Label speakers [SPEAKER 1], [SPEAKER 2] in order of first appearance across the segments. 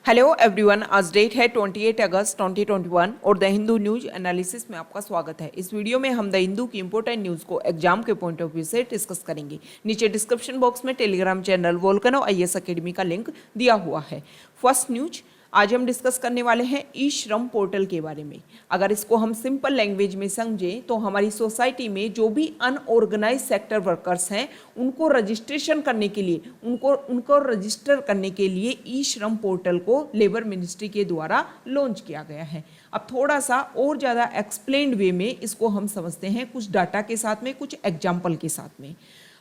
[SPEAKER 1] Hello everyone, आज date है 28 अगस्त 2021 और द हिंदू न्यूज एनालिसिस में आपका स्वागत है। इस वीडियो में हम द हिंदू की इंपॉर्टेंट न्यूज़ को एग्जाम के पॉइंट ऑफ व्यू से डिस्कस करेंगे। नीचे डिस्क्रिप्शन बॉक्स में Telegram channel volcano IAS academy का लिंक दिया हुआ है। फर्स्ट न्यूज आज हम डिस्कस करने वाले हैं ई श्रम पोर्टल के बारे में। अगर इसको हम सिंपल लैंग्वेज में समझें तो हमारी सोसाइटी में जो भी अनऑर्गेनाइज सेक्टर वर्कर्स हैं उनको रजिस्ट्रेशन करने के लिए उनको रजिस्टर करने के लिए ई श्रम पोर्टल को लेबर मिनिस्ट्री के द्वारा लॉन्च किया गया है। अब थोड़ा सा और ज़्यादा एक्सप्लेन्ड वे में इसको हम समझते हैं, कुछ डाटा के साथ में, कुछ एग्जाम्पल के साथ में।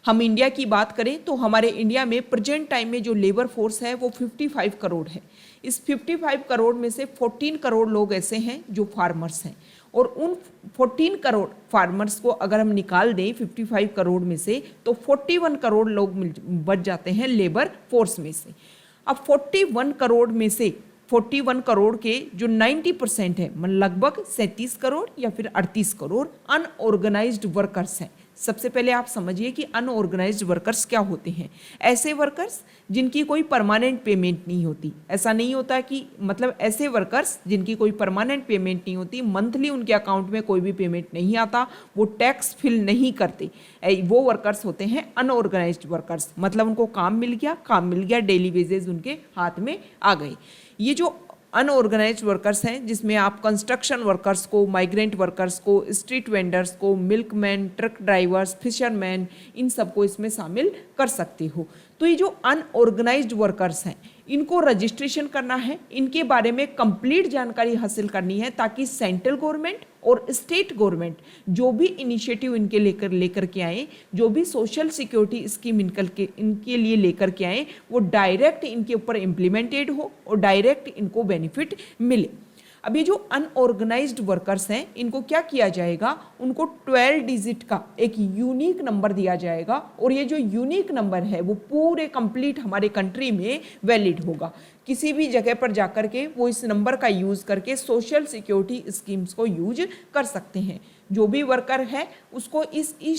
[SPEAKER 1] हम इंडिया की बात करें तो हमारे इंडिया में प्रेजेंट टाइम में जो लेबर फोर्स है वो 55 करोड़ है। इस 55 करोड़ में से 14 करोड़ लोग ऐसे हैं जो फार्मर्स हैं, और उन 14 करोड़ फार्मर्स को अगर हम निकाल दें 55 करोड़ में से तो 41 करोड़ लोग बच जाते हैं लेबर फोर्स में से। अब 41 करोड़ में से 41 करोड़ के जो 90% है, लगभग 37 करोड़ या फिर 38 करोड़ अनऑर्गेनाइज्ड वर्कर्स हैं। सबसे पहले आप समझिए कि अनऑर्गेनाइज्ड वर्कर्स क्या होते हैं। ऐसे वर्कर्स जिनकी कोई परमानेंट पेमेंट नहीं होती। ऐसा नहीं होता कि मतलब ऐसे वर्कर्स जिनकी कोई परमानेंट पेमेंट नहीं होती, मंथली उनके अकाउंट में कोई भी पेमेंट नहीं आता, वो टैक्स फिल नहीं करते, वो वर्कर्स होते हैं अनऑर्गेनाइज्ड वर्कर्स। मतलब उनको काम मिल गया, डेली वेजेस उनके हाथ में आ गए। ये जो अनऑर्गेनाइज्ड वर्कर्स हैं जिसमें आप कंस्ट्रक्शन वर्कर्स को, माइग्रेंट वर्कर्स को, स्ट्रीट वेंडर्स को, मिल्कमैन, ट्रक ड्राइवर्स, फिशरमैन, इन सबको इसमें शामिल कर सकते हो। तो ये जो अनऑर्गेनाइज्ड वर्कर्स हैं इनको रजिस्ट्रेशन करना है, इनके बारे में कंप्लीट जानकारी हासिल करनी है ताकि सेंट्रल गवर्नमेंट और स्टेट गवर्नमेंट जो भी इनिशिएटिव इनके लेकर के आए, जो भी सोशल सिक्योरिटी स्कीम इनके लिए लेकर के आए, वो डायरेक्ट इनके ऊपर इम्प्लीमेंटेड हो और डायरेक्ट इनको बेनिफिट मिले। अब ये जो अनऑर्गेनाइज्ड वर्कर्स हैं इनको क्या किया जाएगा, उनको 12 डिजिट का एक यूनिक नंबर दिया जाएगा, और ये जो यूनिक नंबर है वो पूरे कंप्लीट हमारे कंट्री में वैलिड होगा। किसी भी जगह पर जाकर के वो इस नंबर का यूज़ करके सोशल सिक्योरिटी स्कीम्स को यूज कर सकते हैं। जो भी वर्कर है उसको इस ई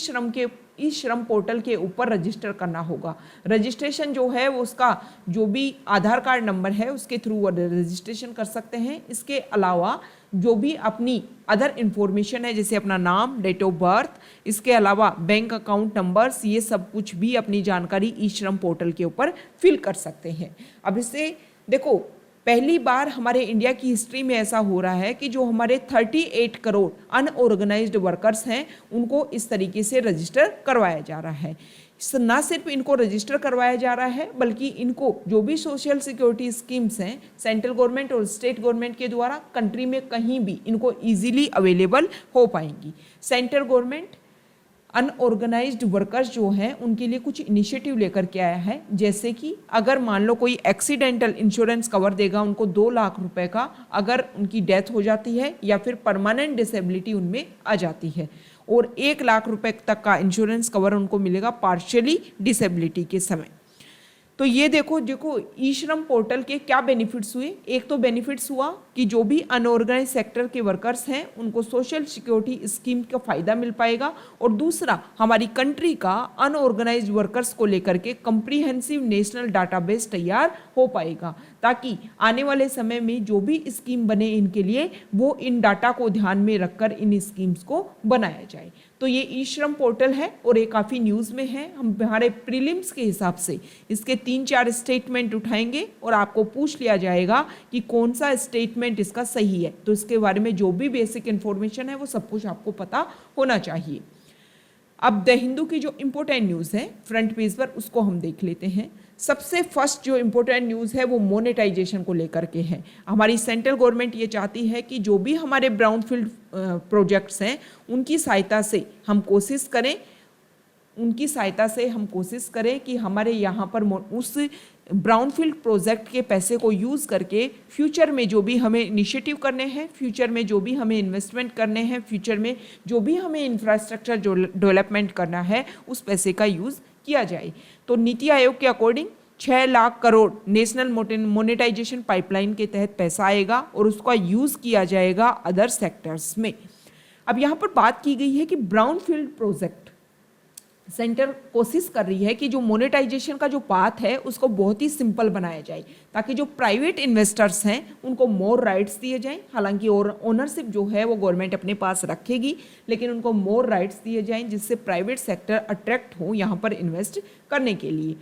[SPEAKER 1] श्रम पोर्टल के ऊपर रजिस्टर करना होगा। रजिस्ट्रेशन जो है वो उसका जो भी आधार कार्ड नंबर है उसके थ्रू रजिस्ट्रेशन कर सकते हैं। इसके अलावा जो भी अपनी अदर इंफॉर्मेशन है जैसे अपना नाम, डेट ऑफ बर्थ, इसके अलावा बैंक अकाउंट नंबर्स, ये सब कुछ भी अपनी जानकारी ई श्रम पोर्टल के ऊपर फिल कर सकते हैं। अब इससे देखो, पहली बार हमारे इंडिया की हिस्ट्री में ऐसा हो रहा है कि जो हमारे 38 करोड़ अनऑर्गेनाइज्ड वर्कर्स हैं उनको इस तरीके से रजिस्टर करवाया जा रहा है। ना सिर्फ इनको रजिस्टर करवाया जा रहा है बल्कि इनको जो भी सोशल सिक्योरिटी स्कीम्स हैं सेंट्रल गवर्नमेंट और स्टेट गवर्नमेंट के द्वारा कंट्री में कहीं भी इनको ईजिली अवेलेबल हो पाएंगी। सेंट्रल गवर्नमेंट अनऑर्गेनाइज्ड वर्कर्स जो हैं उनके लिए कुछ इनिशिएटिव लेकर के आया है, जैसे कि अगर मान लो कोई एक्सीडेंटल इंश्योरेंस कवर देगा उनको 2 लाख रुपए का अगर उनकी डेथ हो जाती है या फिर परमानेंट डिसेबिलिटी उनमें आ जाती है, और 1 लाख रुपए तक का इंश्योरेंस कवर उनको मिलेगा पार्शियली डिसेबिलिटी के समय। तो ये देखो ई श्रम पोर्टल के क्या बेनिफिट्स हुए। एक तो बेनिफिट्स हुआ कि जो भी अनऑर्गेनाइज सेक्टर के वर्कर्स हैं उनको सोशल सिक्योरिटी स्कीम का फ़ायदा मिल पाएगा, और दूसरा हमारी कंट्री का अनऑर्गेनाइज्ड वर्कर्स को लेकर के कम्प्रीहेंसिव नेशनल डाटाबेस तैयार हो पाएगा, ताकि आने वाले समय में जो भी स्कीम बने इनके लिए वो इन डाटा को ध्यान में रखकर इन स्कीम्स को बनाया जाए। तो ये ई श्रम पोर्टल है और ये काफ़ी न्यूज़ में है। हम हमारे प्रीलिम्स के हिसाब से इसके 3-4 स्टेटमेंट उठाएंगे और आपको पूछ लिया जाएगा कि कौन सा स्टेटमेंट इसका सही है। तो इसके बारे में जो भी बेसिक इन्फॉर्मेशन है वो सब कुछ आपको पता होना चाहिए। अब द हिंदू की जो इम्पोर्टेंट न्यूज़ है फ्रंट पेज पर उसको हम देख लेते हैं। सबसे फर्स्ट जो इम्पोर्टेंट न्यूज़ है वो मोनेटाइजेशन को लेकर के है। हमारी सेंट्रल गवर्नमेंट ये चाहती है कि जो भी हमारे ब्राउनफील्ड प्रोजेक्ट्स हैं उनकी सहायता से हम कोशिश करें कि हमारे यहाँ पर उस ब्राउनफील्ड प्रोजेक्ट के पैसे को यूज़ करके फ्यूचर में जो भी हमें इनिशिएटिव करने हैं, फ्यूचर में जो भी हमें इन्वेस्टमेंट करने हैं, फ्यूचर में जो भी हमें इंफ्रास्ट्रक्चर जो डेवलपमेंट करना है उस पैसे का यूज़ किया जाए। तो नीति आयोग के according 6 lakh crore national monetisation pipeline के तहत पैसा आएगा और उसका यूज़ किया जाएगा अदर सेक्टर्स में। अब यहाँ पर बात की गई है कि ब्राउनफील्ड प्रोजेक्ट सेंटर कोशिश कर रही है कि जो मोनेटाइजेशन का जो पाथ है उसको बहुत ही सिंपल बनाया जाए, ताकि जो प्राइवेट इन्वेस्टर्स हैं उनको मोर राइट्स दिए जाएं। हालांकि और ओनरशिप जो है वो गवर्नमेंट अपने पास रखेगी, लेकिन उनको मोर राइट्स दिए जाएं जिससे प्राइवेट सेक्टर अट्रैक्ट हो यहाँ पर इन्वेस्ट करने के लिए।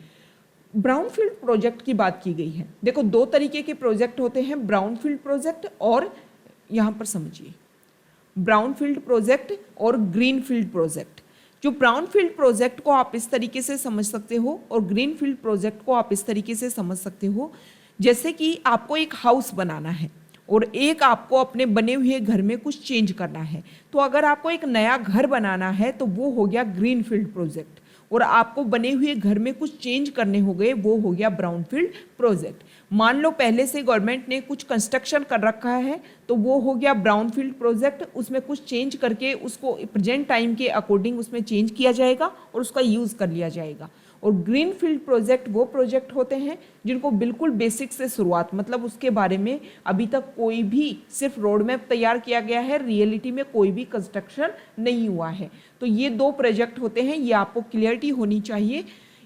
[SPEAKER 1] ब्राउनफील्ड प्रोजेक्ट की बात की गई है। देखो, दो तरीके के प्रोजेक्ट होते हैं, ब्राउनफील्ड प्रोजेक्ट और यहाँ पर समझिए ब्राउनफील्ड प्रोजेक्ट और ग्रीनफील्ड प्रोजेक्ट। जो ब्राउनफील्ड प्रोजेक्ट को आप इस तरीके से समझ सकते हो और ग्रीनफील्ड प्रोजेक्ट को आप इस तरीके से समझ सकते हो, जैसे कि आपको एक हाउस बनाना है और एक आपको अपने बने हुए घर में कुछ चेंज करना है। तो अगर आपको एक नया घर बनाना है तो वो हो गया ग्रीनफील्ड प्रोजेक्ट, और आपको बने हुए घर में कुछ चेंज करने हो गए वो हो गया ब्राउनफील्ड प्रोजेक्ट। मान लो पहले से गवर्नमेंट ने कुछ कंस्ट्रक्शन कर रखा है तो वो हो गया ब्राउनफील्ड प्रोजेक्ट, उसमें कुछ चेंज करके उसको प्रेजेंट टाइम के अकॉर्डिंग उसमें चेंज किया जाएगा और उसका यूज़ कर लिया जाएगा। और ग्रीनफील्ड प्रोजेक्ट वो प्रोजेक्ट होते हैं जिनको बिल्कुल बेसिक से शुरुआत, मतलब उसके बारे में अभी तक कोई भी सिर्फ रोड मैप तैयार किया गया है, रियलिटी में कोई भी कंस्ट्रक्शन नहीं हुआ है। तो ये दो प्रोजेक्ट होते हैं, ये आपको क्लियरिटी होनी चाहिए।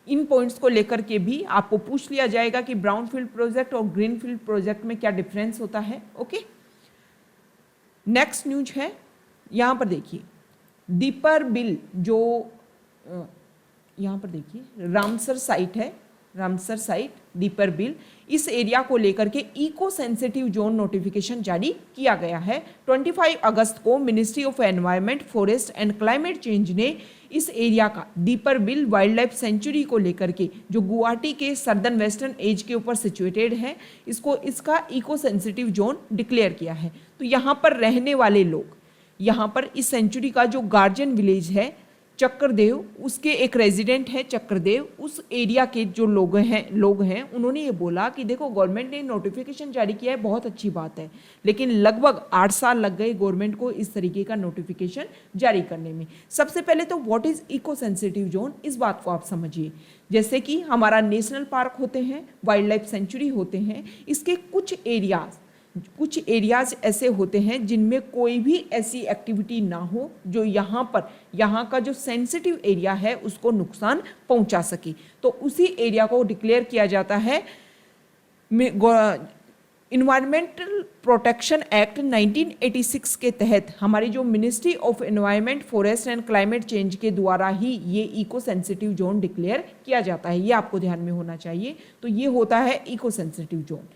[SPEAKER 1] इन पॉइंट्स को लेकर के भी आपको पूछ लिया जाएगा कि ब्राउनफील्ड प्रोजेक्ट और ग्रीनफील्ड प्रोजेक्ट में क्या डिफरेंस होता है। ओके, नेक्स्ट न्यूज है, यहाँ पर देखिए दीपर बिल, जो यहाँ पर देखिए रामसर साइट है, रामसर साइट दीपर बिल, इस एरिया को लेकर के इको सेंसिटिव जोन नोटिफिकेशन जारी किया गया है। 25 अगस्त को ministry of environment, forest and climate change ने इस एरिया का दीपर बिल वाइल्ड लाइफ सेंचुरी को लेकर के, जो गुवाहाटी के सर्दर्न वेस्टर्न एज के ऊपर सिचुएटेड है, इसका इको सेंसिटिव जोन डिक्लेयर किया है। तो यहाँ पर रहने वाले लोग, यहाँ पर इस सेंचुरी का जो गार्जियन विलेज है चक्रदेव, उसके एक रेजिडेंट है चक्रदेव, उस एरिया के जो लोग हैं उन्होंने ये बोला कि देखो गवर्नमेंट ने नोटिफिकेशन जारी किया है, बहुत अच्छी बात है, लेकिन लगभग 8 साल लग गए गवर्नमेंट को इस तरीके का नोटिफिकेशन जारी करने में। सबसे पहले तो what is eco sensitive zone, इस बात को आप समझिए। जैसे कि हमारा नेशनल पार्क होते हैं, वाइल्ड लाइफ सेंचुरी होते हैं, इसके कुछ एरियाज ऐसे होते हैं जिनमें कोई भी ऐसी एक्टिविटी ना हो जो यहाँ का जो सेंसिटिव एरिया है उसको नुकसान पहुंचा सके, तो उसी एरिया को डिक्लेयर किया जाता है। इन्वायरमेंटल प्रोटेक्शन एक्ट 1986 के तहत हमारी जो ministry of environment, forest and climate change के द्वारा ही ये इको सेंसिटिव जोन डिक्लेयर किया जाता है, ये आपको ध्यान में होना चाहिए। तो ये होता है इको सेंसिटिव जोन।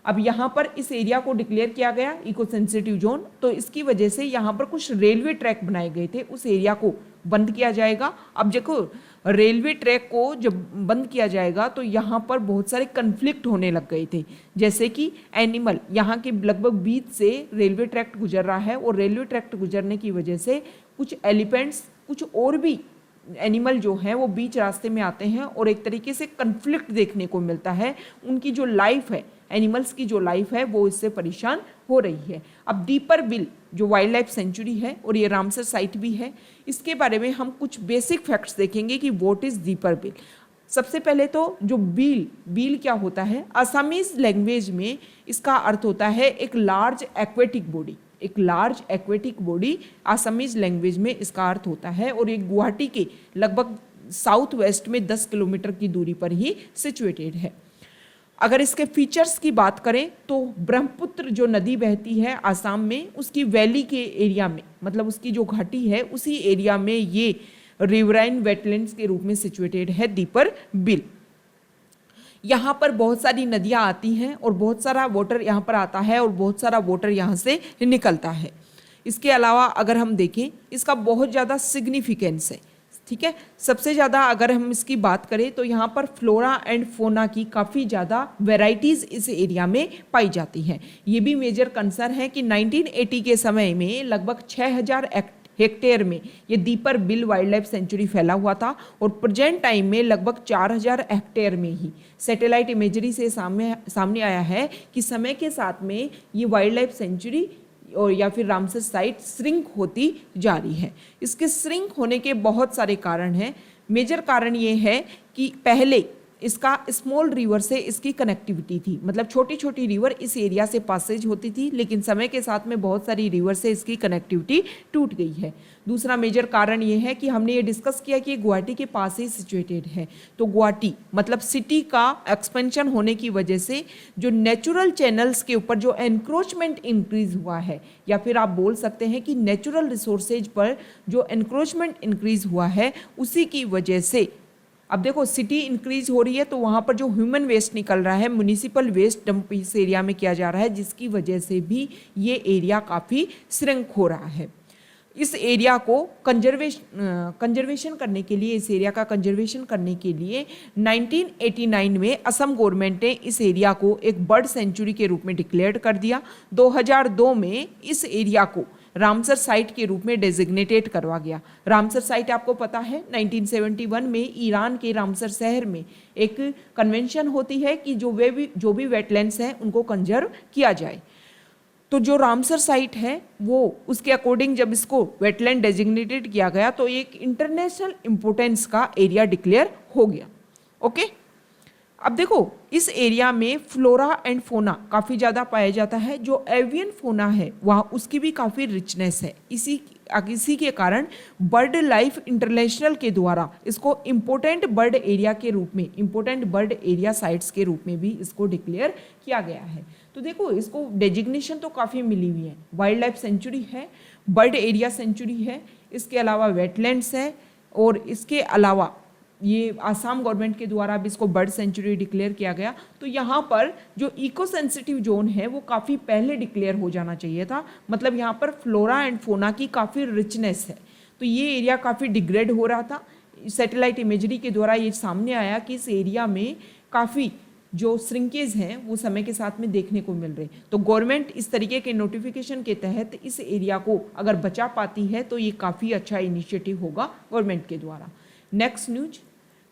[SPEAKER 1] अब यहाँ पर इस एरिया को डिक्लेयर किया गया इको सेंसिटिव जोन, तो इसकी वजह से यहाँ पर कुछ रेलवे ट्रैक बनाए गए थे, उस एरिया को बंद किया जाएगा। अब देखो रेलवे ट्रैक को जब बंद किया जाएगा तो यहाँ पर बहुत सारे कन्फ्लिक्ट होने लग गए थे, जैसे कि एनिमल, यहाँ के लगभग बीच से रेलवे ट्रैक गुजर रहा है और रेलवे ट्रैक गुजरने की वजह से कुछ एलिफेंट्स, कुछ और भी एनिमल जो हैं वो बीच रास्ते में आते हैं और एक तरीके से कन्फ्लिक्ट देखने को मिलता है। उनकी जो लाइफ है, एनिमल्स की जो लाइफ है वो इससे परेशान हो रही है। अब दीपर बिल जो वाइल्ड लाइफ सेंचुरी है और ये रामसर साइट भी है, इसके बारे में हम कुछ बेसिक फैक्ट्स देखेंगे कि व्हाट इज दीपर बिल। सबसे पहले तो जो बील क्या होता है, असामीज लैंग्वेज में इसका अर्थ होता है एक लार्ज एक्वेटिक बॉडी, एक large aquatic body Assamese language में इसका अर्थ होता है, और ये गुवाहाटी के लगभग साउथ वेस्ट में 10 किलोमीटर की दूरी पर ही सिचुएटेड है। अगर इसके फीचर्स की बात करें तो ब्रह्मपुत्र जो नदी बहती है आसाम में, उसकी वैली के एरिया में, मतलब उसकी जो घाटी है उसी एरिया में ये रिवराइन वेटलैंड्स के रूप में सिचुएटेड है दीपर बिल। यहाँ पर बहुत सारी नदियाँ आती हैं और बहुत सारा वाटर यहाँ पर आता है और बहुत सारा वाटर यहाँ से निकलता है। इसके अलावा अगर हम देखें इसका बहुत ज़्यादा सिग्निफिकेंस है, ठीक है। सबसे ज़्यादा अगर हम इसकी बात करें तो यहाँ पर फ्लोरा एंड फोना की काफ़ी ज़्यादा वेराइटीज़ इस एरिया में पाई जाती हैं। ये भी मेजर कंसर्न है कि 1980 के समय में लगभग 6000 हेक्टेयर में ये दीपर बिल वाइल्ड लाइफ सेंचुरी फैला हुआ था और प्रेजेंट टाइम में लगभग 4000 हेक्टेयर में ही सैटेलाइट इमेजरी से सामने आया है कि समय के साथ में ये वाइल्ड लाइफ सेंचुरी और या फिर रामसर साइट श्रिंक होती जा रही है। इसके श्रिंक होने के बहुत सारे कारण हैं। मेजर कारण ये है कि पहले इसका स्मॉल रिवर से इसकी कनेक्टिविटी थी, मतलब छोटी छोटी रिवर इस एरिया से पासेज होती थी, लेकिन समय के साथ में बहुत सारी रिवर से इसकी कनेक्टिविटी टूट गई है। दूसरा मेजर कारण ये है कि हमने ये डिस्कस किया कि गुवाहाटी के पास ही सिचुएटेड है, तो गुवाहाटी मतलब सिटी का एक्सपेंशन होने की वजह से जो नेचुरल चैनल्स के ऊपर जो एनक्रोचमेंट इंक्रीज हुआ है, या फिर आप बोल सकते हैं कि नेचुरल रिसोर्सेज पर जो एनक्रोचमेंट इंक्रीज हुआ है, उसी की वजह से अब देखो सिटी इंक्रीज हो रही है तो वहाँ पर जो ह्यूमन वेस्ट निकल रहा है, म्युनिसिपल वेस्ट डंप इस एरिया में किया जा रहा है, जिसकी वजह से भी ये एरिया काफ़ी श्रिंक हो रहा है। इस एरिया को कंजर्वेशन करने के लिए, इस एरिया का कंजर्वेशन करने के लिए 1989 में असम गवर्नमेंट ने इस एरिया को एक बर्ड सेंचुरी के रूप में डिक्लेयर कर दिया। 2002 में इस एरिया को रामसर साइट के रूप में डेजिग्नेटेड करवा गया। रामसर साइट आपको पता है 1971 में ईरान के रामसर शहर में एक कन्वेंशन होती है कि जो भी वेटलैंड्स हैं उनको कंजर्व किया जाए। तो जो रामसर साइट है वो उसके अकॉर्डिंग जब इसको वेटलैंड डेजिग्नेटेड किया गया तो एक इंटरनेशनल इंपोर्टेंस का एरिया डिक्लेयर हो गया। ओके, अब देखो इस एरिया में फ्लोरा एंड फोना काफ़ी ज़्यादा पाया जाता है। जो एवियन फोना है वहाँ उसकी भी काफ़ी रिचनेस है। इसी के कारण बर्ड लाइफ इंटरनेशनल के द्वारा इसको इम्पोर्टेंट बर्ड एरिया के रूप में, इम्पोर्टेंट बर्ड एरिया साइट्स के रूप में भी इसको डिक्लेयर किया गया है। तो देखो इसको डेजिग्नेशन तो काफ़ी मिली हुई है, वाइल्ड लाइफ सेंचुरी है, बर्ड एरिया सेंचुरी है, इसके अलावा वेटलैंड्स है, और इसके अलावा ये आसाम गवर्नमेंट के द्वारा भी इसको बर्ड सेंचुरी डिक्लेयर किया गया। तो यहाँ पर जो इको सेंसिटिव जोन है वो काफ़ी पहले डिक्लेयर हो जाना चाहिए था, मतलब यहाँ पर फ्लोरा एंड फोना की काफ़ी रिचनेस है। तो ये एरिया काफ़ी डिग्रेड हो रहा था। सैटेलाइट इमेजरी के द्वारा ये सामने आया कि इस एरिया में काफ़ी जो श्रिंकेज हैं वो समय के साथ में देखने को मिल रहे। तो गवर्नमेंट इस तरीके के नोटिफिकेशन के तहत इस एरिया को अगर बचा पाती है तो ये काफ़ी अच्छा इनिशिएटिव होगा गवर्नमेंट के द्वारा। नेक्स्ट न्यूज,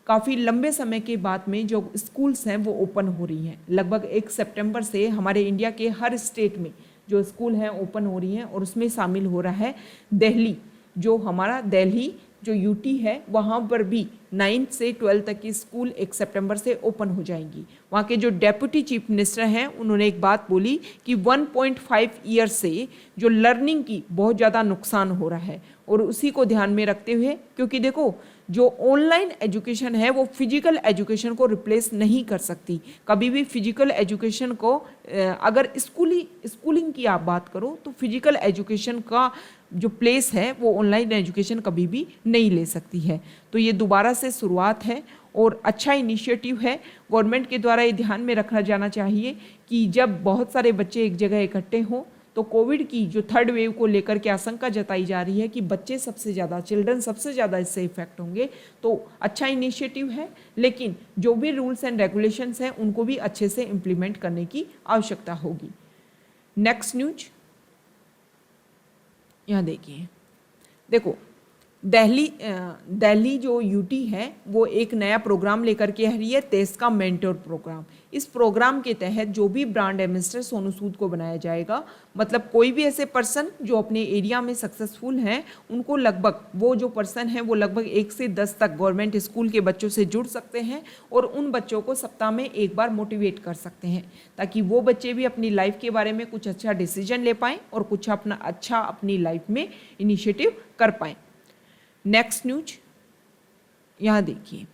[SPEAKER 1] काफ़ी लंबे समय के बाद में जो स्कूल्स हैं वो ओपन हो रही हैं। लगभग 1 सितंबर से हमारे इंडिया के हर स्टेट में जो स्कूल हैं ओपन हो रही हैं, और उसमें शामिल हो रहा है दिल्ली। जो हमारा दिल्ली जो यूटी है वहाँ पर भी 9th से 12th तक की स्कूल 1 सितंबर से ओपन हो जाएंगी। वहाँ के जो डेप्यूटी चीफ मिनिस्टर हैं उन्होंने एक बात बोली कि 1.5 ईयर से जो लर्निंग की बहुत ज़्यादा नुकसान हो रहा है, और उसी को ध्यान में रखते हुए, क्योंकि देखो जो ऑनलाइन एजुकेशन है वो फिजिकल एजुकेशन को रिप्लेस नहीं कर सकती। कभी भी फिजिकल एजुकेशन को अगर स्कूलिंग की आप बात करो तो फिजिकल एजुकेशन का जो प्लेस है वो ऑनलाइन एजुकेशन कभी भी नहीं ले सकती है। तो ये दोबारा से शुरुआत है और अच्छा इनिशिएटिव है। गवर्नमेंट के द्वारा ये ध्यान में रखा जाना चाहिए कि जब बहुत सारे बच्चे एक जगह इकट्ठे हों तो कोविड की जो 3rd वेव को लेकर के आशंका जताई जा रही है कि बच्चे सबसे ज़्यादा, चिल्ड्रन सबसे ज़्यादा इससे इफेक्ट होंगे। तो अच्छा इनिशिएटिव है, लेकिन जो भी रूल्स एंड रेगुलेशंस हैं उनको भी अच्छे से इम्प्लीमेंट करने की आवश्यकता होगी। नेक्स्ट न्यूज, यहाँ देखिए, देखो दिल्ली जो यूटी है वो एक नया प्रोग्राम लेकर के आ रही है, तेज का मेंटोर प्रोग्राम। इस प्रोग्राम के तहत जो भी ब्रांड एम्बेसडर सोनू सूद को बनाया जाएगा, मतलब कोई भी ऐसे पर्सन जो अपने एरिया में सक्सेसफुल हैं उनको लगभग वो जो पर्सन है वो लगभग 1 से 10 तक गवर्नमेंट स्कूल के बच्चों से जुड़ सकते हैं और उन बच्चों को सप्ताह में एक बार मोटिवेट कर सकते हैं, ताकि वो बच्चे भी अपनी लाइफ के बारे में कुछ अच्छा डिसीजन ले पाएँ और कुछ अपनी लाइफ में इनिशिएटिव कर पाएँ। नेक्स्ट न्यूज, यहाँ देखिए,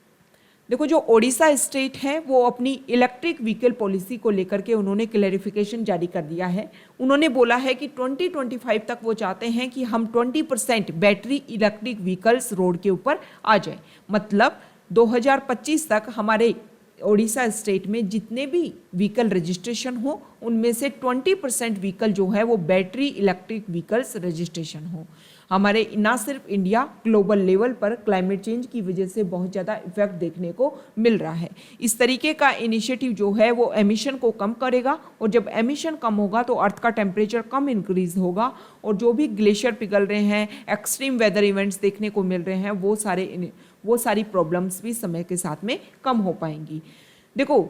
[SPEAKER 1] देखो जो ओडिशा स्टेट है वो अपनी इलेक्ट्रिक व्हीकल पॉलिसी को लेकर के उन्होंने क्लैरिफिकेशन जारी कर दिया है। उन्होंने बोला है कि 2025 तक वो चाहते हैं कि हम 20% बैटरी इलेक्ट्रिक व्हीकल्स रोड के ऊपर आ जाए। मतलब 2025 तक हमारे ओडिशा स्टेट में जितने भी व्हीकल रजिस्ट्रेशन हो उनमें से 20% व्हीकल जो है वो बैटरी इलेक्ट्रिक व्हीकल्स रजिस्ट्रेशन हो। हमारे ना सिर्फ इंडिया, ग्लोबल लेवल पर क्लाइमेट चेंज की वजह से बहुत ज़्यादा इफेक्ट देखने को मिल रहा है। इस तरीके का इनिशिएटिव जो है वो एमिशन को कम करेगा, और जब एमिशन कम होगा तो अर्थ का टेम्परेचर कम इंक्रीज होगा, और जो भी ग्लेशियर पिघल रहे हैं, एक्सट्रीम वेदर इवेंट्स देखने को मिल रहे हैं, वो सारी प्रॉब्लम्स भी समय के साथ में कम हो पाएंगी। देखो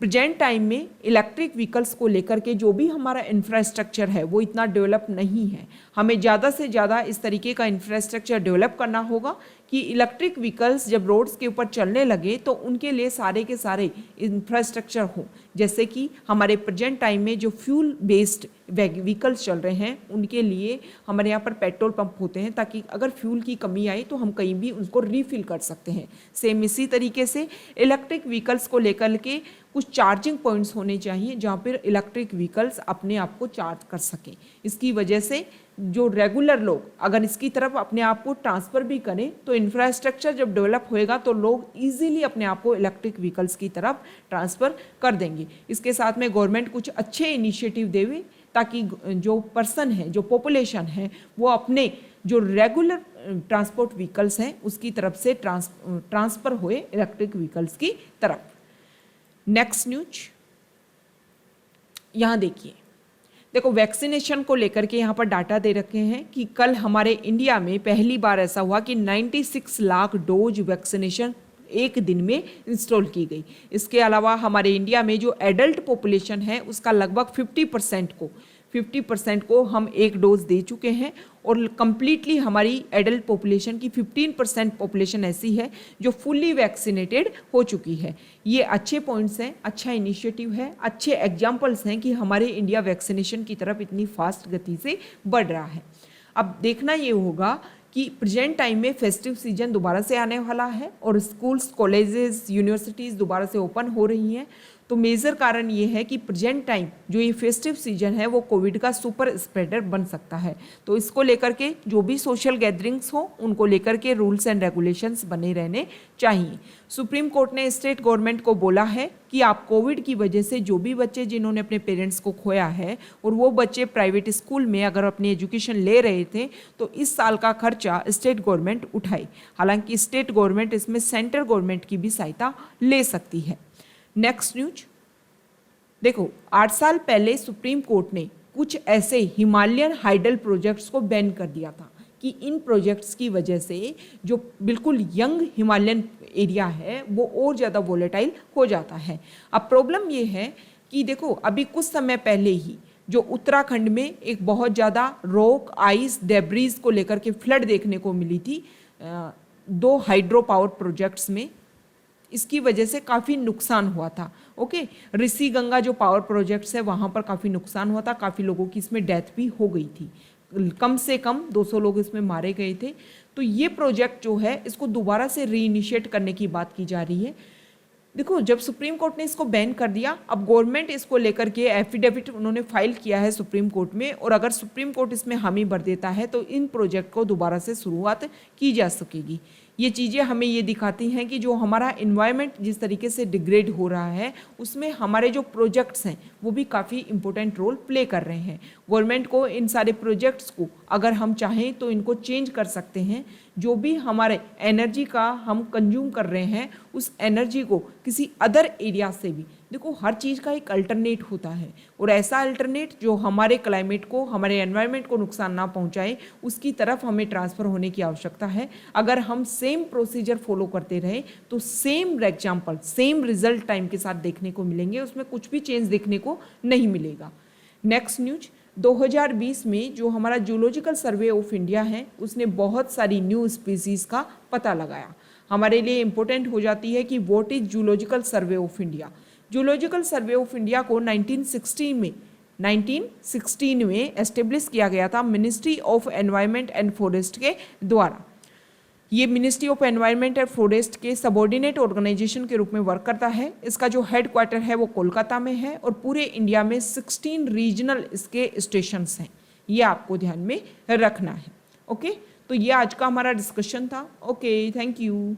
[SPEAKER 1] प्रेजेंट टाइम में इलेक्ट्रिक व्हीकल्स को लेकर के जो भी हमारा इंफ्रास्ट्रक्चर है वो इतना डेवलप नहीं है। हमें ज़्यादा से ज़्यादा इस तरीके का इंफ्रास्ट्रक्चर डेवलप करना होगा कि इलेक्ट्रिक व्हीकल्स जब रोड्स के ऊपर चलने लगे तो उनके लिए सारे के सारे इंफ्रास्ट्रक्चर हो। जैसे कि हमारे प्रेजेंट टाइम में जो फ्यूल बेस्ड व्हीकल्स चल रहे हैं उनके लिए हमारे यहाँ पर पेट्रोल पंप होते हैं, ताकि अगर फ्यूल की कमी आई तो हम कहीं भी उनको रीफिल कर सकते हैं। सेम इसी तरीके से इलेक्ट्रिक व्हीकल्स को लेकर के कुछ चार्जिंग पॉइंट्स होने चाहिए जहाँ पर इलेक्ट्रिक व्हीकल्स अपने आप को चार्ज कर सकें। इसकी वजह से जो रेगुलर लोग अगर इसकी तरफ अपने आप को ट्रांसफ़र भी करें तो इंफ्रास्ट्रक्चर जब डेवलप होएगा तो लोग इजीली अपने आप को इलेक्ट्रिक व्हीकल्स की तरफ ट्रांसफ़र कर देंगे। इसके साथ में गवर्नमेंट कुछ अच्छे इनिशिएटिव देवे ताकि जो पर्सन है, जो पॉपुलेशन है, वो अपने जो रेगुलर ट्रांसपोर्ट व्हीकल्स हैं उसकी तरफ से ट्रांसफ़र हुए इलेक्ट्रिक व्हीकल्स की तरफ। नेक्स्ट न्यूज यहाँ देखो वैक्सीनेशन को लेकर के यहाँ पर डाटा दे रखे हैं कि कल हमारे इंडिया में पहली बार ऐसा हुआ कि 96 लाख डोज वैक्सीनेशन एक दिन में इंस्टॉल की गई। इसके अलावा हमारे इंडिया में जो एडल्ट पॉपुलेशन है उसका लगभग 50% को हम एक डोज दे चुके हैं और कंप्लीटली हमारी एडल्ट पॉपुलेशन की 15% पॉपुलेशन ऐसी है जो फुल्ली वैक्सीनेटेड हो चुकी है। ये अच्छे पॉइंट्स हैं, अच्छा इनिशिएटिव है, अच्छे एग्जाम्पल्स हैं कि हमारे इंडिया वैक्सीनेशन की तरफ इतनी फास्ट गति से बढ़ रहा है। अब देखना ये होगा कि प्रेजेंट टाइम में फेस्टिव सीजन दोबारा से आने वाला है और स्कूल्स, कॉलेजेस, यूनिवर्सिटीज़ दोबारा से ओपन हो रही हैं। तो मेजर कारण ये है कि प्रेजेंट टाइम जो ये फेस्टिव सीजन है वो कोविड का सुपर स्प्रेडर बन सकता है। तो इसको लेकर के जो भी सोशल गैदरिंग्स हो उनको लेकर के रूल्स एंड रेगुलेशंस बने रहने चाहिए। सुप्रीम कोर्ट ने स्टेट गवर्नमेंट को बोला है कि आप कोविड की वजह से जो भी बच्चे जिन्होंने अपने पेरेंट्स को खोया है और वो बच्चे प्राइवेट स्कूल में अगर अपनी एजुकेशन ले रहे थे तो इस साल का खर्चा स्टेट गवर्नमेंट उठाए। हालांकि स्टेट गवर्नमेंट इसमें सेंट्रल गवर्नमेंट की भी सहायता ले सकती है। नेक्स्ट न्यूज देखो 8 साल पहले सुप्रीम कोर्ट ने कुछ ऐसे हिमालयन हाइडल प्रोजेक्ट्स को बैन कर दिया था कि इन प्रोजेक्ट्स की वजह से जो बिल्कुल यंग हिमालयन एरिया है वो और ज़्यादा वोलेटाइल हो जाता है। अब प्रॉब्लम ये है कि देखो अभी कुछ समय पहले ही जो उत्तराखंड में एक बहुत ज़्यादा रॉक, आइस, डेब्रीज को लेकर के फ्लड देखने को मिली थी 2 हाइड्रो पावर प्रोजेक्ट्स में। इसकी वजह से काफ़ी नुकसान हुआ था। ओके, ऋषि गंगा जो पावर प्रोजेक्ट्स है वहाँ पर काफ़ी नुकसान हुआ था, काफ़ी लोगों की इसमें डेथ भी हो गई थी, कम से कम 200 लोग इसमें मारे गए थे। तो ये प्रोजेक्ट जो है इसको दोबारा से रीइनिशिएट करने की बात की जा रही है। देखो जब सुप्रीम कोर्ट ने इसको बैन कर दिया, अब गवर्नमेंट इसको लेकर के एफिडेविट उन्होंने फाइल किया है सुप्रीम कोर्ट में, और अगर सुप्रीम कोर्ट इसमें हामी भर देता है तो इन प्रोजेक्ट को दोबारा से शुरुआत की जा सकेगी। ये चीज़ें हमें ये दिखाती हैं कि जो हमारा इन्वायरमेंट जिस तरीके से डिग्रेड हो रहा है उसमें हमारे जो प्रोजेक्ट्स हैं वो भी काफ़ी इंपॉर्टेंट रोल प्ले कर रहे हैं। गवर्नमेंट को इन सारे प्रोजेक्ट्स को अगर हम चाहें तो इनको चेंज कर सकते हैं। जो भी हमारे एनर्जी का हम कंज्यूम कर रहे हैं उस एनर्जी को किसी अदर एरिया से भी, देखो हर चीज़ का एक अल्टरनेट होता है और ऐसा अल्टरनेट जो हमारे क्लाइमेट को, हमारे एनवायरनमेंट को नुकसान ना पहुंचाए उसकी तरफ हमें ट्रांसफ़र होने की आवश्यकता है। अगर हम सेम प्रोसीजर फॉलो करते रहे तो same example, same result time के साथ देखने को मिलेंगे, उसमें कुछ भी चेंज देखने को नहीं मिलेगा। नेक्स्ट न्यूज 2020 में जो हमारा जूलॉजिकल सर्वे ऑफ इंडिया है उसने बहुत सारी न्यू स्पीसीज़ का पता लगाया। हमारे लिए इम्पोर्टेंट हो जाती है कि what is zoological survey of India. Zoological survey of India को 1916 में एस्टेब्लिश किया गया था ministry of environment and forest के द्वारा। ये ministry of environment and forest के सबऑर्डिनेट ऑर्गेनाइजेशन के रूप में वर्क करता है। इसका जो हेडक्वार्टर है वो कोलकाता में है और पूरे इंडिया में 16 रीजनल इसके स्टेशंस हैं। ये आपको ध्यान में रखना है। ओके, तो ये आज का हमारा डिस्कशन था। Okay, thank you.